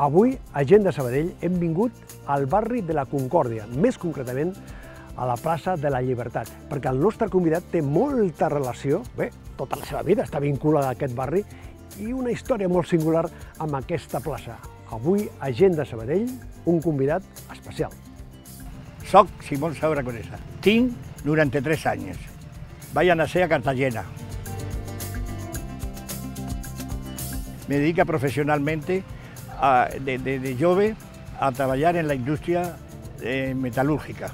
Avui, a Gent de Sabadell, hem vingut al barri de la Concòrdia, més concretament a la plaça de la Llibertat, perquè el nostre convidat té molta relació, bé, tota la seva vida està vinculada a aquest barri, i una història molt singular amb aquesta plaça. Avui, a Gent de Sabadell, un convidat especial. Soc Simón Saura Conesa. Tinc 93 anys. Vaig a nacer a Cartagena. Me dedico profesionalmente de jove a trabajar en la industria metalúrgica.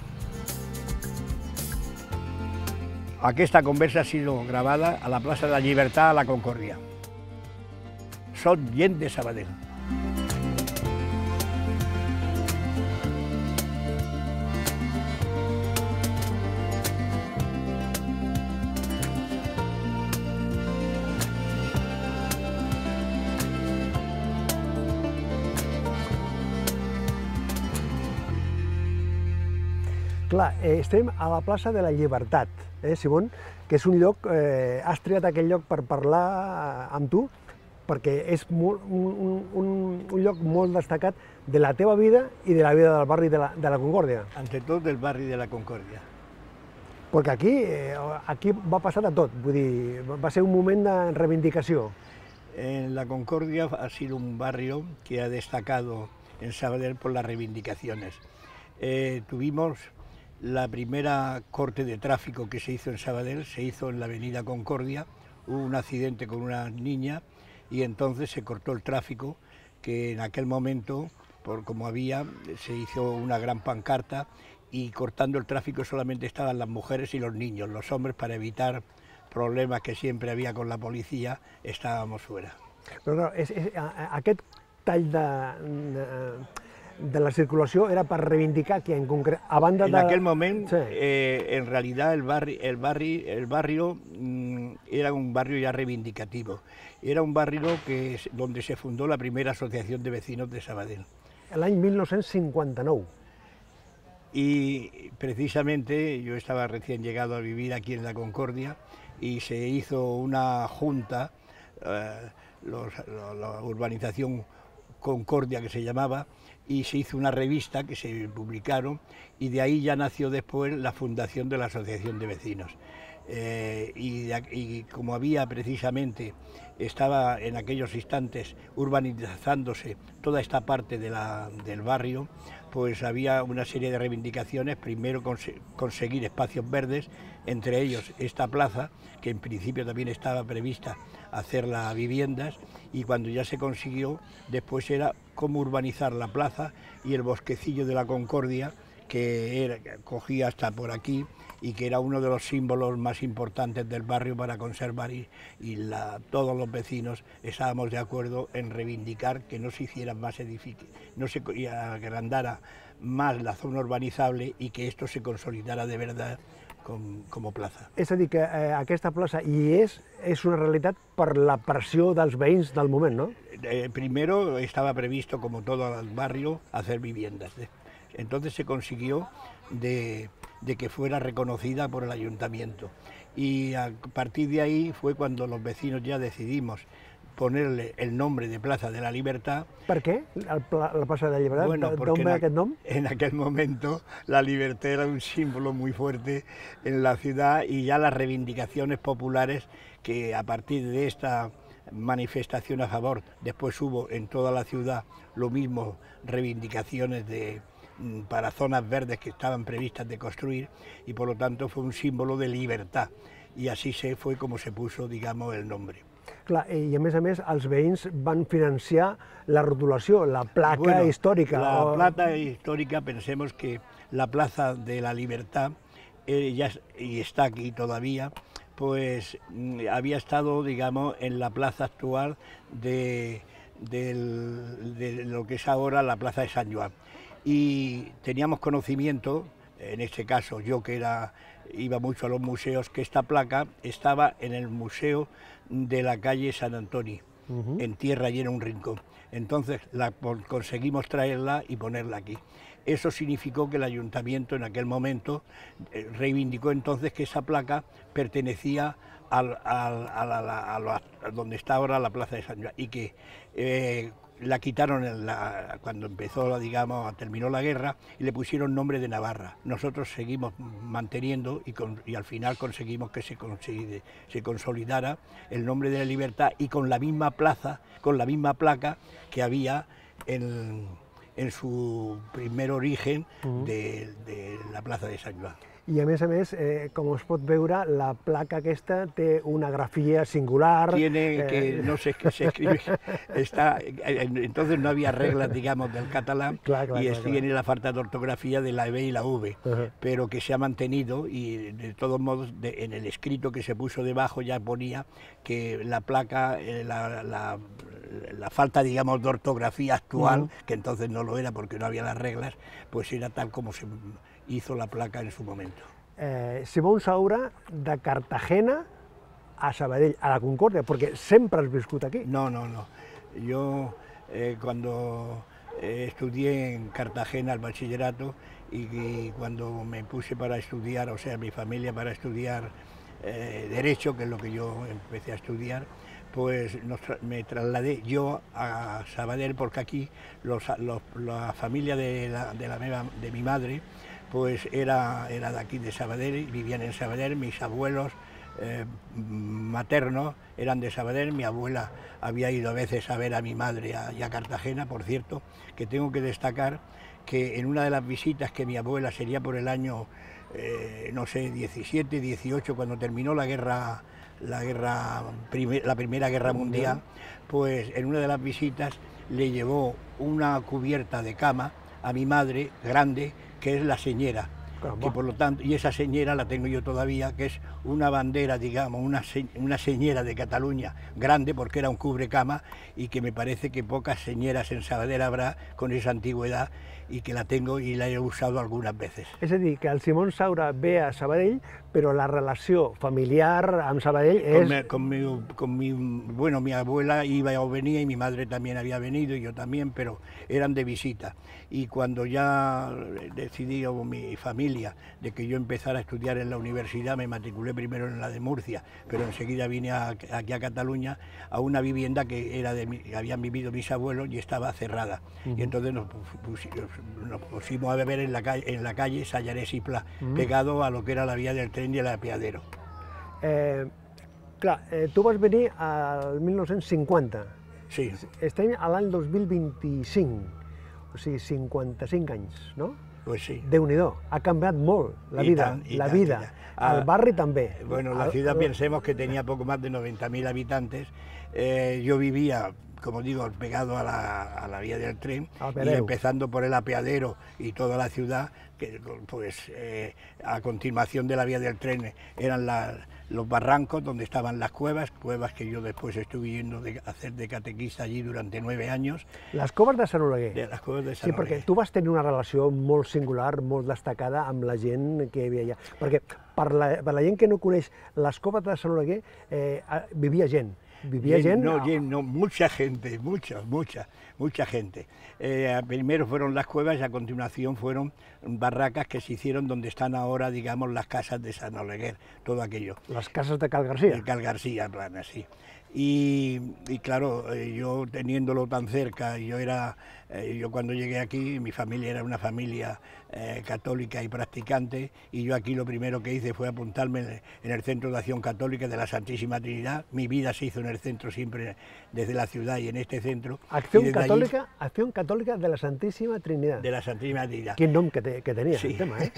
Aquesta conversa ha sido grabada a la Plaza de la Libertad, a la Concòrdia. Soc gent de Sabadell. Clar, estem a la plaça de la Llibertat, Simón, que és un lloc, has triat aquell lloc per parlar amb tu, perquè és un lloc molt destacat de la teva vida i de la vida del barri de la Concòrdia. Ante tot del barri de la Concòrdia. Perquè aquí va passar de tot, vull dir, va ser un moment de reivindicació. La Concòrdia ha sido un barrio que ha destacado en Sabadell por las reivindicaciones. Tuvimos la primera corte de tráfico que se hizo en Sabadell, se hizo en la avenida Concòrdia, hubo un accidente con una niña y entonces se cortó el tráfico, que en aquel momento, por como había, se hizo una gran pancarta y cortando el tráfico solamente estaban las mujeres y los niños, los hombres, para evitar problemas que siempre había con la policía, estábamos fuera. Però clar, aquest tall de la circulació era per reivindicar que en concret, a banda de... En aquel momento, sí. En realidad el barrio era un barrio ya reivindicativo. Era un barrio donde se fundó la primera asociación de vecinos de Sabadell. L'any 1959. Y precisamente yo estaba recién llegado a vivir aquí en la Concòrdia y se hizo una junta, la urbanización Concòrdia que se llamaba, y se hizo una revista que se publicaron y de ahí ya nació después la fundación de la Asociación de Vecinos. Y como había precisamente, estaba en aquellos instantes urbanizándose toda esta parte del barrio, pues había una serie de reivindicaciones, primero conseguir espacios verdes, entre ellos esta plaza, que en principio también estaba prevista hacerla viviendas, y cuando ya se consiguió, después era cómo urbanizar la plaza y el bosquecillo de la Concòrdia, que cogía hasta por aquí y que era uno de los símbolos más importantes del barrio para conservar y todos los vecinos estábamos de acuerdo en reivindicar que no se hicieran más edificios, no se agrandara más la zona urbanizable y que esto se consolidara de verdad como plaza. És a dir, que aquesta plaça hi és una realitat per la pressió dels veïns del moment, no? Primero estaba previsto, como todo el barrio, hacer viviendas. Entonces se consiguió de que fuera reconocida por el ayuntamiento. Y a partir de ahí fue cuando los vecinos ya decidimos ponerle el nombre de Plaza de la Libertad. Per què la plaça de la Llibertat? Bueno, d'on ve aquest nom? En aquel momento la libertad era un símbolo muy fuerte en la ciudad y ya las reivindicaciones populares que a partir de esta manifestación a favor, después hubo en toda la ciudad lo mismo, reivindicaciones para zonas verdes que estaban previstas de construir, y por lo tanto fue un símbolo de libertad, y así fue como se puso, digamos, el nombre. Clar, i a més, els veïns van financiar la rotulació, la placa històrica. La placa histórica, pensemos que la Plaza de la Libertad, y está aquí todavía, pues había estado, digamos, en la plaza actual de lo que es ahora la Plaza de San Joan. Y teníamos conocimiento, en este caso yo que iba mucho a los museos, que esta placa estaba en el Museo de la calle San Antonio, en tierra y en un rincón. Entonces conseguimos traerla y ponerla aquí. Eso significó que el ayuntamiento en aquel momento reivindicó entonces que esa placa pertenecía a donde está ahora la Plaza de San Joan, y que la quitaron cuando empezó, digamos, terminó la guerra, y le pusieron nombre de Navarra. Nosotros seguimos manteniendo y al final conseguimos que se consolidara el nombre de la Libertad, y con la misma plaza, con la misma placa que había en su primer origen de la plaza de Sant Joan. I a més, com es pot veure, la placa aquesta té una grafía singular. Tiene que no sé qué se escribe. Entonces no había reglas, digamos, del catalán, tiene la falta de ortografía de la B y la V, pero que se ha mantenido, y de todos modos en el escrito que se puso debajo ya ponía que la placa, la falta, digamos, de ortografía actual, que entonces no lo era porque no había las reglas, pues era tal como se hizo la placa en su momento. Simón Saura, de Cartagena a Sabadell, a la Concòrdia, perquè sempre has viscut aquí. No. Yo cuando estudié en Cartagena el bachillerato y cuando me puse para estudiar, o sea, mi familia para estudiar Derecho, que es lo que yo empecé a estudiar, pues me trasladé yo a Sabadell, porque aquí la familia de mi madre pues era de aquí de Sabadell, vivían en Sabadell. Mis abuelos maternos eran de Sabadell. Mi abuela había ido a veces a ver a mi madre y a Cartagena. Por cierto, que tengo que destacar que en una de las visitas que mi abuela, sería por el año, no sé, 17, 18, cuando terminó la Primera Guerra Mundial, pues en una de las visitas le llevó una cubierta de cama a mi madre, grande, que es la señera, que por lo tanto, y esa señera la tengo yo todavía, que es una bandera, digamos, una señera de Cataluña grande, porque era un cubrecama, y que me parece que pocas señeras en Sabadell habrá con esa antigüedad, y que la tengo y la he usado algunas veces. És a dir, que el Simón Saura ve a Sabadell, però la relació familiar amb Sabadell és... Bueno, mi abuela iba o venía, y mi madre también había venido, y yo también, pero eran de visita. Y cuando ya decidí, o mi familia, de que yo empezara a estudiar en la universidad, me matriculé primero en la de Murcia, pero enseguida vine aquí a Cataluña, a una vivienda que habían vivido mis abuelos y estaba cerrada. Y entonces nos pusimos a beber en la calle Sallarès i Pla, pegado a lo que era la vía del tren y el apeadero. Clar, tu vas venir al 1950. Sí. Estem a l'any 2025, o sigui, 55 anys, no? Pues sí. Déu-n'hi-do, ha canviat molt la vida, el barri també. Bueno, la ciudad pensemos que tenía poco más de 90.000 habitantes. Yo vivía, como digo, pegado a la vía del tren, y empezando por el apeadero y toda la ciudad, que pues a continuación de la vía del tren eran los barrancos donde estaban las cuevas que yo después estuve yendo a hacer de catequista allí durante 9 años. Les coves de Sant Oleguer. Les coves de Sant Sí, Oleguer. perquè tu vas tenir una relació molt singular, molt destacada amb la gent que hi havia allà. Perquè per la gent que no coneix les coves de Sant Oleguer, vivia gent. No, mucha gente, mucha gente. Primero fueron las cuevas y a continuación fueron barracas que se hicieron donde están ahora, digamos, las casas de Sant Oleguer, todo aquello. Las casas de Cal García. De Cal García, plan, así. Y claro, yo teniéndolo tan cerca, yo cuando llegué aquí, mi familia era una familia católica y practicante, y yo aquí lo primero que hice fue apuntarme en el Centro de Acción Católica de la Santísima Trinidad. Mi vida se hizo en el centro siempre, desde la ciudad y en este centro. Acción Católica de la Santísima Trinidad. De la Santísima Trinidad. Quin nom que tenía sí. El tema, ¿eh?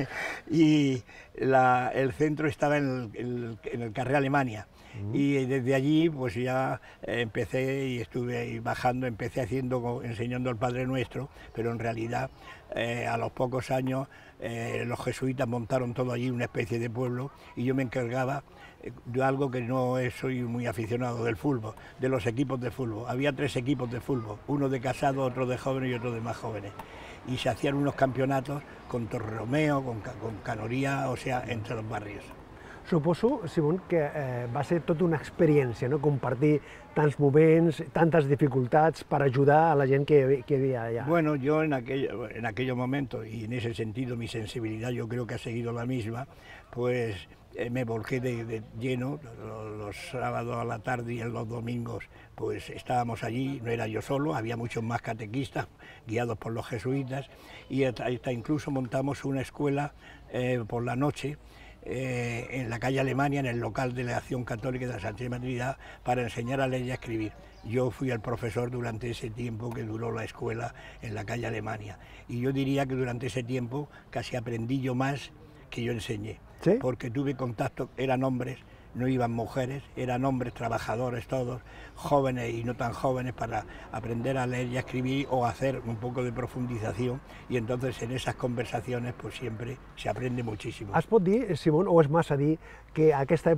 Y el centro estaba en el carrer Alemania. Y desde allí pues ya empecé y estuve ahí bajando, empecé enseñando el Padre Nuestro, pero en realidad a los pocos años los jesuitas montaron todo allí, una especie de pueblo, y yo me encargaba de algo que no soy muy aficionado, del fútbol, de los equipos de fútbol. Había 3 equipos de fútbol, uno de casados, otro de jóvenes y otro de más jóvenes. Y se hacían unos campeonatos con Torre Romeo, con Canoría, o sea, entre los barrios. O Suposo, Simón, que va ser tota una experiència, no? Compartir tants moments, tantes dificultats per ajudar a la gent que hi havia allà. Bueno, yo en aquellos momentos, y en ese sentido mi sensibilidad yo creo que ha seguido la misma, pues me volqué de lleno. Los sábados a la tarde y los domingos pues estábamos allí, no era yo solo, había muchos más catequistas guiados por los jesuitas, y hasta incluso montamos una escuela por la noche en la calle Alemania, en el local de la Acción Católica de la Santísima Trinidad, para enseñar a leer y a escribir. Yo fui el profesor durante ese tiempo que duró la escuela en la calle Alemania, y yo diría que durante ese tiempo casi aprendí yo más que yo enseñé. ¿Sí? Porque tuve contacto, eran hombres, no iban mujeres, eran hombres trabajadores todos, jóvenes y no tan jóvenes, para aprender a leer y a escribir o hacer un poco de profundización, y entonces en esas conversaciones pues siempre se aprende muchísimo. Es pot dir, Simón, o és massa dir, que aquesta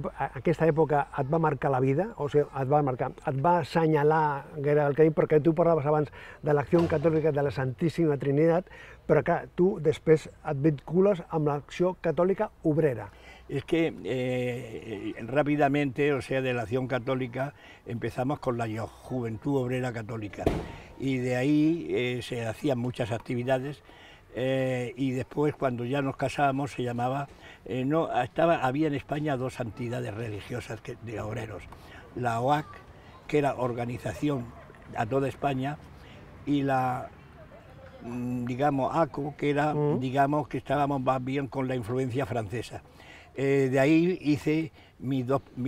època et va marcar la vida, o sigui, et va assenyalar, que era el que dic, perquè tu parlaves abans de l'Acció Catòlica de la Santíssima Trinitat, però clar, tu després et vincules amb l'Acció Catòlica Obrera. Es que rápidamente, o sea, de la Acción Católica, empezamos con la Juventud Obrera Católica, y de ahí se hacían muchas actividades, y después, cuando ya nos casábamos, se llamaba, había en España dos entidades religiosas de obreros, la OAC, que era organización a toda España, y la, digamos, ACO, que era, digamos, que estábamos más bien con la influencia francesa. De ahí hice mis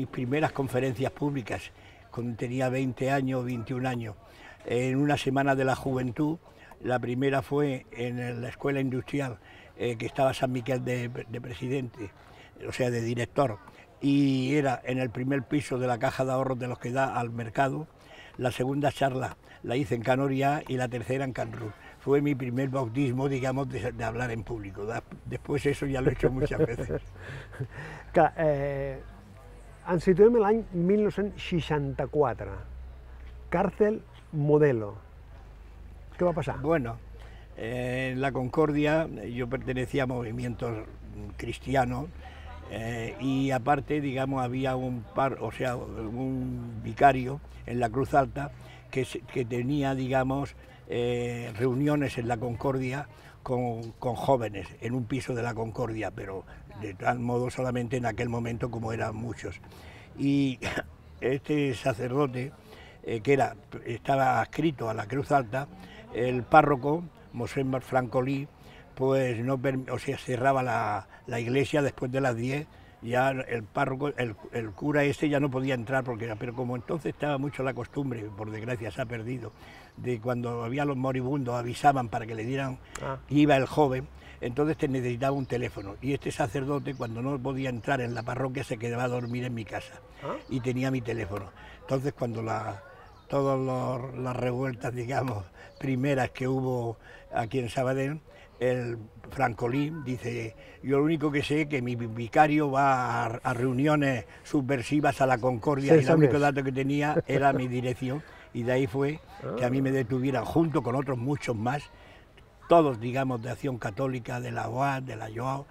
primeras conferencias públicas, cuando tenía 20 años, 21 años, en una semana de la juventud. La primera fue en la escuela industrial, que estaba San Miquel de presidente, o sea, de director, y era en el primer piso de la caja de ahorros de los que da al mercado. La segunda charla la hice en Canorià y la tercera en Can Rull. Fue mi primer bautismo, digamos, de hablar en público. Después eso ya lo he hecho muchas veces. Clar, ens situem en l'any 1964. Càrcel Modelo. Què va passar? Bueno, en la Concordia yo pertenecía a movimientos cristianos, y aparte, digamos, había un vicario en la Cruz Alta que tenía, digamos, reuniones en la Concordia con jóvenes, en un piso de la Concordia, pero de tal modo solamente en aquel momento, como eran muchos. Y este sacerdote, que estaba adscrito a la Cruz Alta, el párroco, Monseigneur Francolí, pues cerraba la iglesia después de las 10, ya el párroco, el cura ya no podía entrar, pero como entonces estaba mucho la costumbre, por desgracia se ha perdido, de cuando había los moribundos avisaban para que le dieran, iba el joven, entonces te necesitaba un teléfono, y este sacerdote, cuando no podía entrar en la parroquia, se quedaba a dormir en mi casa, y tenía mi teléfono. Entonces, cuando todas las revueltas, digamos, primeras que hubo aquí en Sabadell, el Francolín dice: yo lo único que sé es que mi vicario va a reuniones subversivas a la Concordia, y el único dato que tenía era mi dirección, y de ahí fue que a mí me detuvieran junto con otros muchos más, todos, digamos, de Acción Católica, de la OAD, de la YOAO,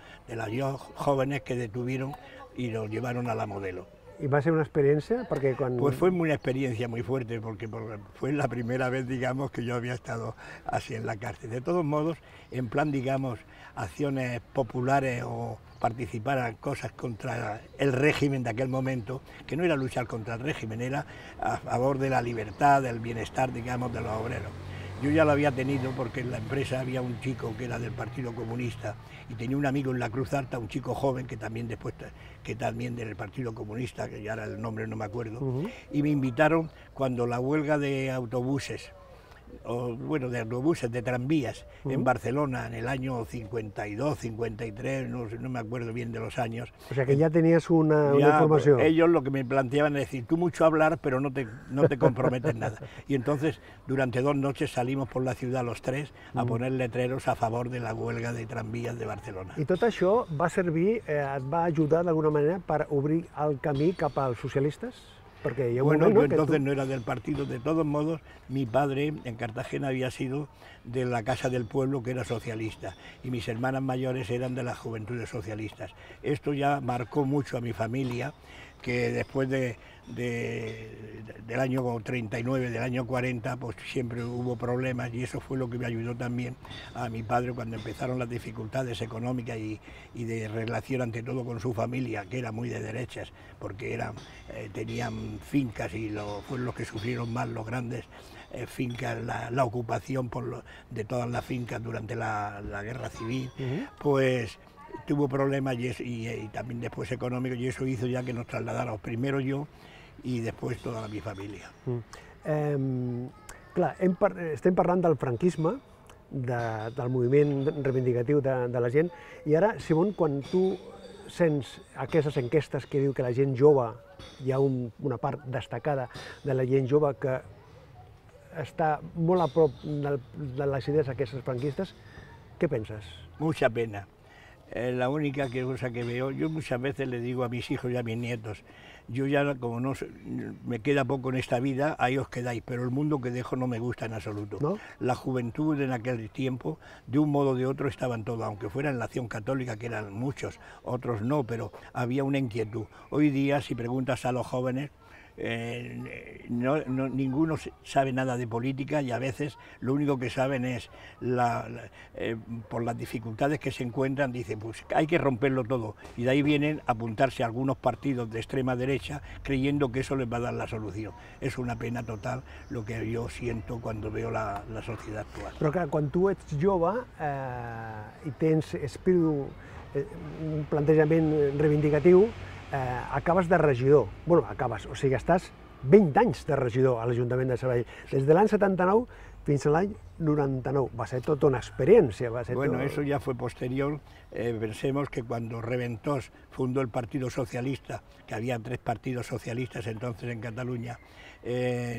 jóvenes que detuvieron y los llevaron a la Modelo. ¿Y va a ser una experiencia? Porque Pues fue una experiencia muy fuerte, porque fue la primera vez, digamos, que yo había estado así en la cárcel. De todos modos, en plan, digamos, acciones populares o participar en cosas contra el régimen de aquel momento, que no era luchar contra el régimen, era a favor de la libertad, del bienestar, digamos, de los obreros. Yo ya lo había tenido porque en la empresa había un chico que era del Partido Comunista, y tenía un amigo en la Cruz Alta, un chico joven que también del Partido Comunista, que ya era el nombre no me acuerdo, y me invitaron cuando la huelga de autobuses, de tranvías en Barcelona en el año 52, 53, no me acuerdo bien de los años. O sea que ya tenías una información. Ellos lo que me planteaban es decir: tú mucho hablar, pero no te comprometes nada. Y entonces durante 2 noches salimos por la ciudad los tres a poner letreros a favor de la huelga de tranvías de Barcelona. I tot això va servir, et va ajudar d'alguna manera per obrir el camí cap als socialistes? Porque bueno, yo entonces no era del partido. De todos modos, mi padre en Cartagena había sido de la Casa del Pueblo, que era socialista, y mis hermanas mayores eran de las Juventudes Socialistas. Esto ya marcó mucho a mi familia, que después del año 39, del año 40, pues siempre hubo problemas, y eso fue lo que me ayudó también a mi padre cuando empezaron las dificultades económicas y de relación ante todo con su familia, que era muy de derechas, porque tenían fincas y fueron los que sufrieron más los grandes fincas, la ocupación de todas las fincas durante la guerra civil, pues tuvo problemas y también después económicos, y eso hizo ya que nos trasladáramos primero yo y después toda mi familia. Clar, estem parlant del franquisme, del moviment reivindicatiu de la gent, i ara, Simón, quan tu sents aquestes enquestes que diu que la gent jove, hi ha una part destacada de la gent jove que està molt a prop de les idees aquestes franquistes, què penses? Mucha pena. La única cosa que veo, yo muchas veces le digo a mis hijos y a mis nietos, yo ya como no me queda poco en esta vida, ahí os quedáis, pero el mundo que dejo no me gusta en absoluto. ¿No? La juventud en aquel tiempo, de un modo o de otro, estaban todos, aunque fuera en la acción católica, que eran muchos, otros no, pero había una inquietud. Hoy día, si preguntas a los jóvenes, ninguno sabe nada de política, y a veces lo único que saben es, por las dificultades que se encuentran, dicen, pues hay que romperlo todo, y de ahí vienen a apuntarse a algunos partidos de extrema derecha creyendo que eso les va a dar la solución. Es una pena total lo que yo siento cuando veo la sociedad actual. Però clar, quan tu ets jove i tens un plantejament reivindicatiu, acabes de regidor. Bueno, o sigui, estàs 20 anys de regidor a l'Ajuntament de Sabadell. Des de l'any 79 fins a l'any 99. Va ser tota una experiencia. Bueno, eso ya fue posterior. Pensemos que cuando Reventós fundó el Partido Socialista, que había 3 partidos socialistas entonces en Cataluña,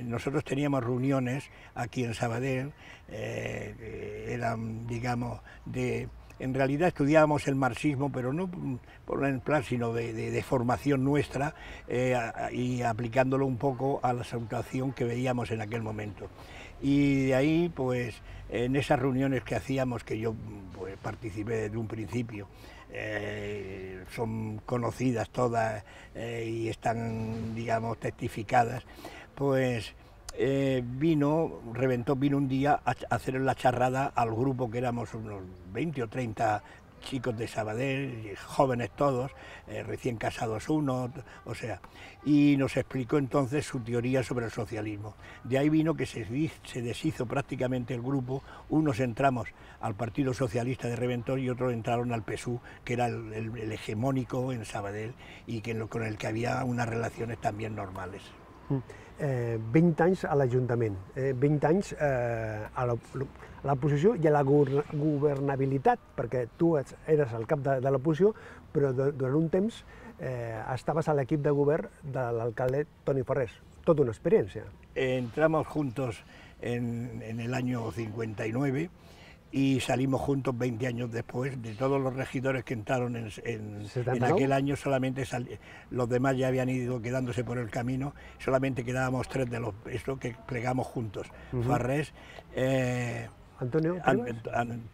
nosotros teníamos reuniones aquí en Sabadell, eran, digamos, en realidad estudiábamos el marxismo, pero no por el plan, sino de formación nuestra, y aplicándolo un poco a la situación que veíamos en aquel momento. Y de ahí, pues, en esas reuniones que hacíamos, que yo pues, participé desde un principio, son conocidas todas y están, digamos, testificadas, pues Reventós vino un día a hacer la charrada al grupo, que éramos unos 20 o 30 chicos de Sabadell, jóvenes todos, recién casados uno, o sea, y nos explicó entonces su teoría sobre el socialismo. De ahí vino que se deshizo prácticamente el grupo, unos entramos al Partido Socialista de Reventós y otros entraron al PSU, que era el hegemónico en Sabadell y con el que había unas relaciones también normales. 20 anys a l'Ajuntament, 20 anys a l'oposició i a la governabilitat, perquè tu eres el cap de l'oposició, però durant un temps estaves a l'equip de govern de l'alcalde Toni Farrés. Tota una experiència. Entramos juntos en el año 59 y salimos juntos 20 años después. De todos los regidores que entraron en aquel año, solamente los demás ya habían ido quedándose por el camino, solamente quedábamos 3 de los que plegamos juntos. Farrés, Antonio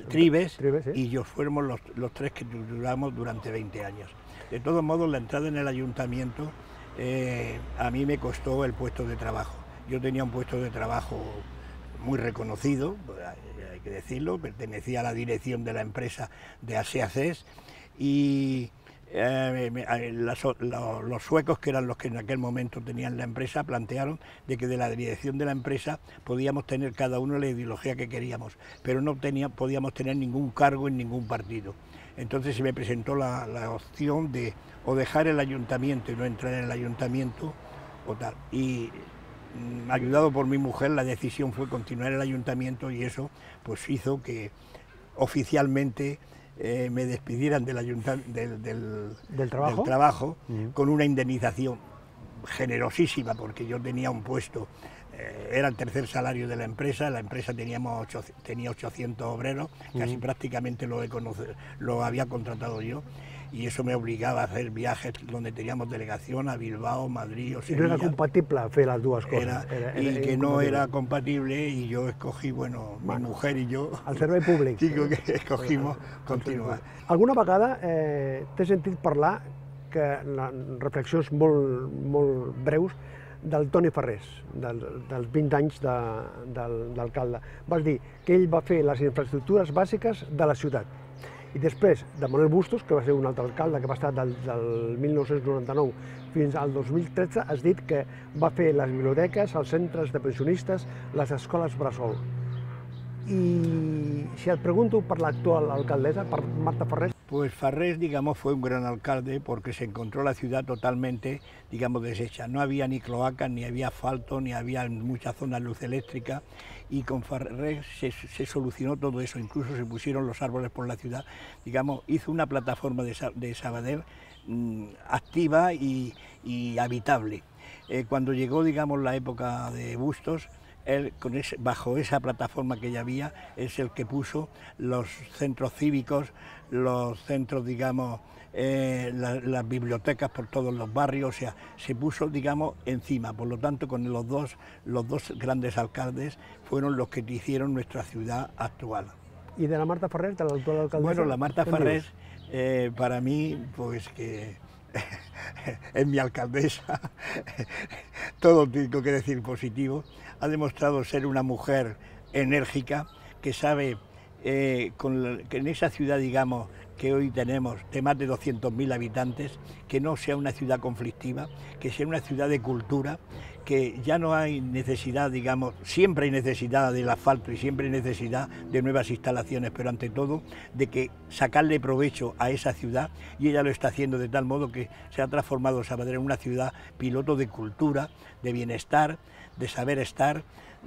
Trives y yo fuimos los 3 que duramos durante 20 años. De todos modos, la entrada en el ayuntamiento a mí me costó el puesto de trabajo. Yo tenía un puesto de trabajo muy reconocido, hay que decirlo, pertenecía a la dirección de la empresa de ASEACES, y los suecos, que eran los que en aquel momento tenían la empresa, plantearon de que de la dirección de la empresa podíamos tener cada uno la ideología que queríamos, pero no podíamos tener ningún cargo en ningún partido. Entonces se me presentó la opción de o dejar el ayuntamiento y no entrar en el ayuntamiento o tal. Y ayudado por mi mujer, la decisión fue continuar el ayuntamiento, y eso pues hizo que oficialmente me despidieran del trabajo con una indemnización generosísima, porque yo tenía un puesto era el tercer salario de la empresa tenía 800 obreros, casi prácticamente lo había contratado yo, y eso me obligaba a hacer viajes donde teníamos delegación a Bilbao, Madrid o Sevilla. I no era compatible fer les dues coses. Y que no era compatible, y yo escogí, bueno, mi mujer y yo, el servei públic. digo que escogimos continuar. Alguna vegada t'he sentit parlar, que reflexions molt breus, del Toni Ferrés, dels 20 anys d'alcalde. Vas dir que ell va fer les infraestructures bàsiques de la ciutat. I després de Manuel Bustos, que va ser un altre alcalde que va estar del 1999 fins al 2013, has dit que va fer les biblioteques, els centres de pensionistes, les escoles bressol. Y si te pregunto por la actual alcaldesa, por Marta Ferrés. Pues Ferrés, digamos, fue un gran alcalde porque se encontró la ciudad totalmente, digamos, deshecha. No había ni cloacas, ni había asfalto, ni había en muchas zonas luz eléctrica, y con Ferrés se solucionó todo eso. Incluso se pusieron los árboles por la ciudad. Digamos, hizo una plataforma de Sabadell activa y habitable. Cuando llegó, digamos, la época de Bustos, él, bajo esa plataforma que ya había, es el que puso los centros cívicos, los centros, digamos, las bibliotecas por todos los barrios, o sea, se puso, digamos, encima. Por lo tanto, con los dos grandes alcaldes fueron los que hicieron nuestra ciudad actual. ¿Y de la Marta Ferrés, de la actual alcaldesa? Bueno, la Marta Ferrés, para mí, pues que es mi alcaldesa, todo tengo que decir positivo. Ha demostrado ser una mujer enérgica, que sabe, que en esa ciudad, digamos, que hoy tenemos de más de 200.000 habitantes, que no sea una ciudad conflictiva, que sea una ciudad de cultura, que ya no hay necesidad, digamos, siempre hay necesidad del asfalto y siempre hay necesidad de nuevas instalaciones, pero ante todo de que sacarle provecho a esa ciudad, y ella lo está haciendo de tal modo que se ha transformado Sabadell en una ciudad piloto de cultura, de bienestar, de saber estar,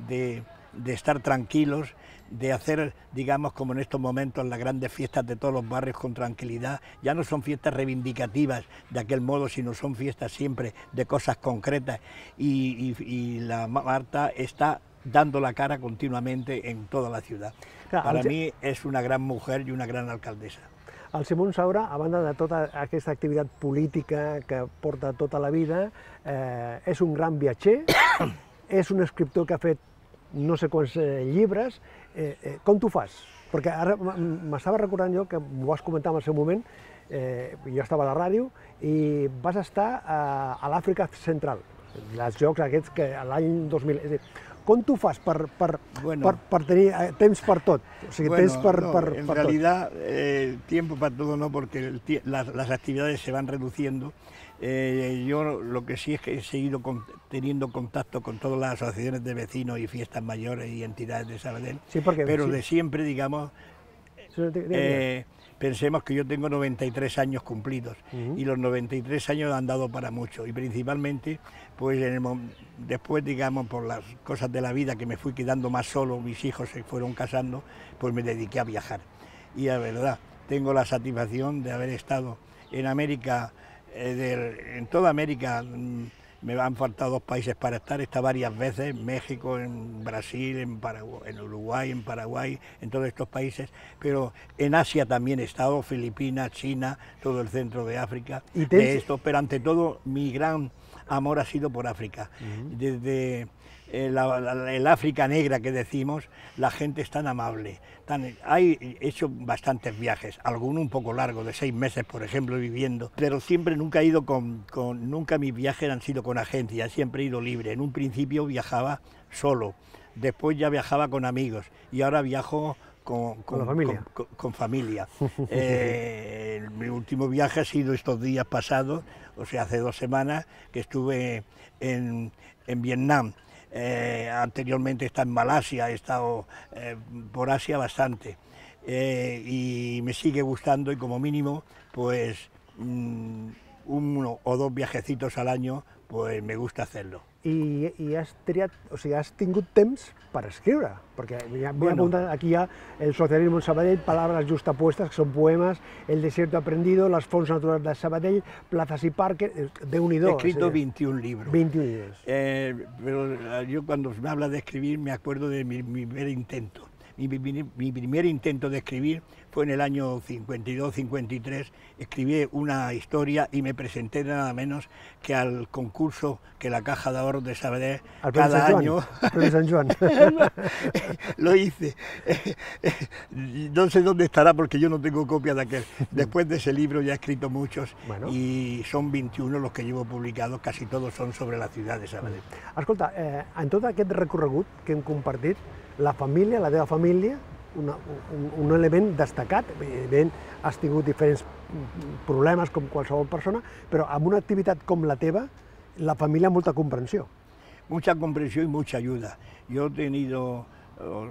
de estar tranquilos, de hacer, digamos, como en estos momentos, las grandes fiestas de todos los barrios con tranquilidad. Ya no son fiestas reivindicativas de aquel modo, sino son fiestas siempre de cosas concretas, y la Marta está dando la cara continuamente en toda la ciudad. Clar, para mí és una gran mujer i una gran alcaldessa. El Simón Saura, a banda de tota aquesta activitat política que porta tota la vida, és un gran viatger, és un escriptor que ha fet no sé quants llibres. Com t'ho fas? Perquè ara m'estava recordant jo que m'ho vas comentar en el seu moment, jo estava a la ràdio, i vas estar a l'Àfrica Central, els jocs aquests que l'any 2000... És a dir, com t'ho fas per tenir temps per tot? O sigui, temps per tot. En realidad, tiempo para todo no, porque las actividades se van reduciendo. Yo lo que sí es que he seguido teniendo contacto con todas las asociaciones de vecinos y fiestas mayores y entidades de Sabadell, sí, pero de siempre, digamos, pensemos que yo tengo 93 años cumplidos, y los 93 años han dado para mucho, y principalmente, pues después, digamos, por las cosas de la vida, que me fui quedando más solo, mis hijos se fueron casando, pues me dediqué a viajar. Y la verdad, tengo la satisfacción de haber estado en América. En toda América me han faltado 2 países para estar, he estado varias veces, en México, en Brasil, en Uruguay, en Paraguay, en todos estos países, pero en Asia también he estado, Filipinas, China, todo el centro de África, pero ante todo mi gran amor ha sido por África. Desde el África negra que decimos, la gente es tan amable. He hecho bastantes viajes, algunos un poco largos, de 6 meses, por ejemplo, viviendo, pero siempre nunca he ido nunca mis viajes han sido con agencia, siempre he ido libre. En un principio viajaba solo, después ya viajaba con amigos, y ahora viajo con familia. Mi último viaje ha sido estos días pasados, o sea, hace 2 semanas, que estuve en Vietnam. Anteriormente he estado en Malasia, he estado por Asia bastante, y me sigue gustando, y como mínimo, pues 1 o 2 viajecitos al año, pues me gusta hacerlo. i has triat, o sigui, has tingut temps per escriure, perquè ja m'he apuntat, aquí hi ha El socialismo en Sabadell, Palabras justapuestas, que són poemes, El desierto aprendido, Las fonts naturals de Sabadell, Plazas y parques, Déu-n'hi-do. He escrito 21 libros. 21 libros. Pero yo cuando me habla de escribir me acuerdo de mi primer intento. Mi primer intento de escribir fue en el año 52-53, escribí una historia y me presenté nada menos que al concurso que la Caja de Ahorros de Sabadell cada año. San Juan. Lo hice. No sé dónde estará porque yo no tengo copia de aquel. Después de ese libro ya he escrito muchos, bueno, y son 21 los que llevo publicados, casi todos son sobre la ciudad de Sabadell. Escolta, en tot aquest recorregut que hem compartit, la família, la teva família, un element destacat. Evidentment, has tingut diferents problemes com qualsevol persona, però amb una activitat com la teva, la família ha molta comprensió. Mucha comprensión y mucha ayuda. Yo he tenido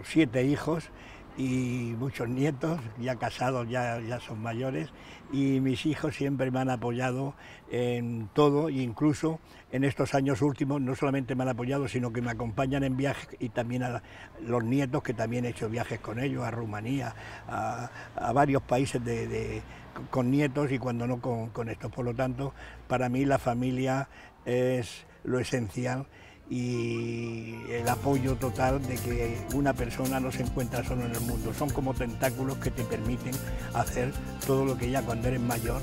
7 hijos y muchos nietos, ya casados, ya son mayores, y mis hijos siempre me han apoyado en todo, e incluso en estos años últimos no solamente me han apoyado, sino que me acompañan en viajes, y también a los nietos, que también he hecho viajes con ellos, a Rumanía, a varios países con nietos, y cuando no con estos. Por lo tanto, para mí la familia es lo esencial, y el apoyo total de que una persona no se encuentra solo en el mundo. Son como tentáculos que te permiten hacer todo lo que ya cuando eres mayor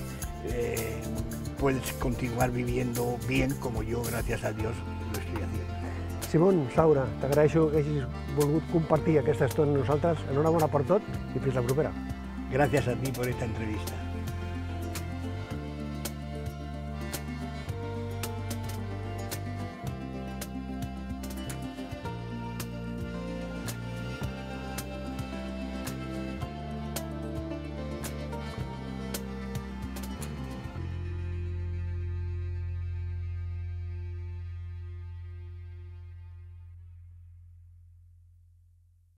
puedes continuar viviendo bien, como yo, gracias a Dios, lo estoy haciendo. Simón, Saura, t'agraeixo que hagis volgut compartir aquesta estona amb nosaltres. Enhorabona per tot i fins la propera. Gracias a ti por esta entrevista.